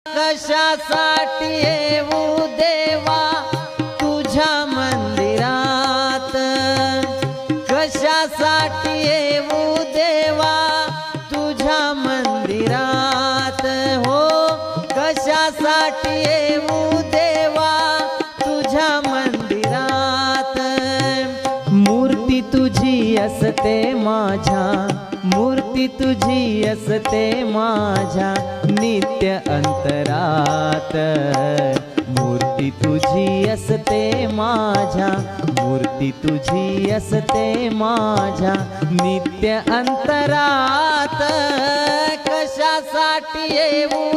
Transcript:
कशासाठी येऊ देवा तुझ्या मंदिरात, कशासाठी येऊ देवा तुझ्या मंदिरात, हो कशासाठी येऊ देवा तुझ्या मंदिरात। मूर्ती तुझी असते माझ्या, मूर्ती तुझी असते माझ्या नित्य अंतरात, मूर्ती तुझी असते माझ्या, मूर्ती तुझी असते माझ्या नित्य अंतरात। कशासाठी येऊ